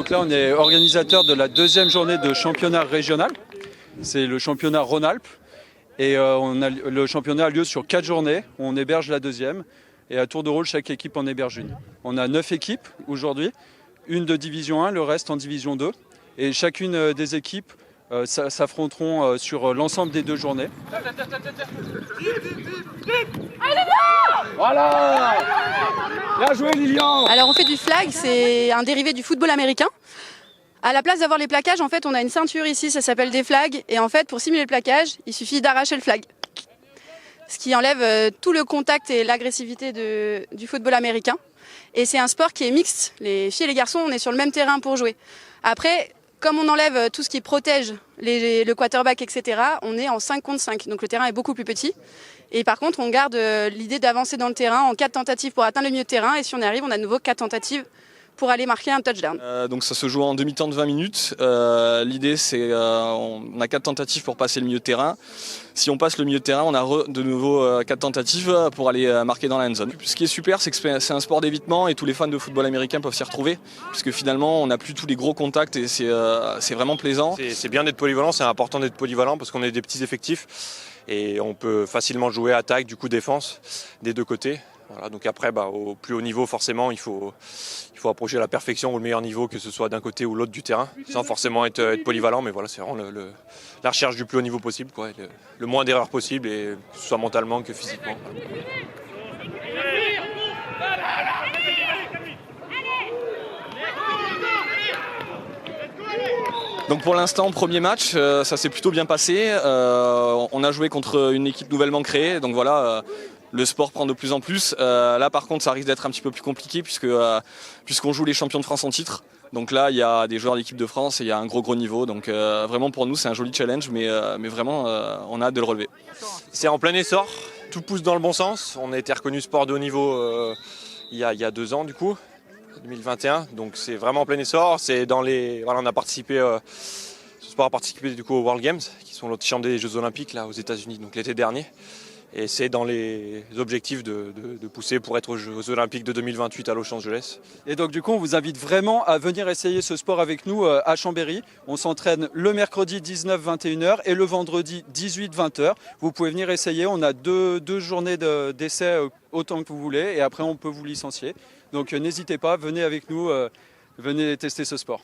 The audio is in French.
donc là on est organisateur de la deuxième journée de championnat régional. C'est le championnat Rhône-Alpes. Et le championnat a lieu sur 4 journées. On héberge la deuxième. Et à tour de rôle, chaque équipe en héberge une. On a 9 équipes aujourd'hui. Une de division 1, le reste en division 2. Et chacune des équipes s'affronteront sur l'ensemble des 2 journées. Voilà! Bien joué Lilian! Alors on fait du flag, c'est un dérivé du football américain. À la place d'avoir les plaquages, en fait, on a une ceinture ici, ça s'appelle des flags. Et en fait, pour simuler le plaquage, il suffit d'arracher le flag. Ce qui enlève tout le contact et l'agressivité du football américain. Et c'est un sport qui est mixte. Les filles et les garçons, on est sur le même terrain pour jouer. Après, comme on enlève tout ce qui protège le quarterback, etc., on est en 5 contre 5. Donc le terrain est beaucoup plus petit. Et par contre, on garde l'idée d'avancer dans le terrain en 4 tentatives pour atteindre le milieu de terrain. Et si on y arrive, on a de nouveau 4 tentatives pour aller marquer un touchdown. Donc ça se joue en demi-temps de 20 minutes. L'idée c'est on a 4 tentatives pour passer le milieu de terrain. Si on passe le milieu de terrain, on a de nouveau 4 tentatives pour aller marquer dans la end zone. Ce qui est super, c'est que c'est un sport d'évitement et tous les fans de football américain peuvent s'y retrouver. Puisque finalement, on n'a plus tous les gros contacts et c'est vraiment plaisant. C'est bien d'être polyvalent, c'est important d'être polyvalent parce qu'on est des petits effectifs. Et on peut facilement jouer attaque, du coup défense, des 2 côtés. Voilà, donc après, au plus haut niveau, forcément, il faut approcher la perfection ou le meilleur niveau, que ce soit d'un côté ou l'autre du terrain, sans forcément être polyvalent. Mais voilà, c'est vraiment la recherche du plus haut niveau possible, quoi, le moins d'erreurs possible, et que ce soit mentalement que physiquement. Donc pour l'instant, premier match, ça s'est plutôt bien passé. On a joué contre une équipe nouvellement créée, donc voilà. Le sport prend de plus en plus. Là, par contre, ça risque d'être un petit peu plus compliqué puisqu'on joue les champions de France en titre. Donc là, il y a des joueurs d'équipe de France et il y a un gros niveau. Donc vraiment, pour nous, c'est un joli challenge, mais vraiment, on a hâte de le relever. C'est en plein essor. Tout pousse dans le bon sens. On a été reconnu sport de haut niveau il y a 2 ans, du coup, 2021. Donc c'est vraiment en plein essor. On a participé... ce sport a participé du coup aux World Games, qui sont l'autre champ des Jeux Olympiques là, aux États-Unis, donc l'été dernier. Et c'est dans les objectifs de pousser pour être aux Jeux Olympiques de 2028 à Los Angeles. Et donc du coup, on vous invite vraiment à venir essayer ce sport avec nous à Chambéry. On s'entraîne le mercredi 19-21h et le vendredi 18-20h. Vous pouvez venir essayer. On a deux journées d'essai autant que vous voulez et après on peut vous licencier. Donc n'hésitez pas, venez avec nous, venez tester ce sport.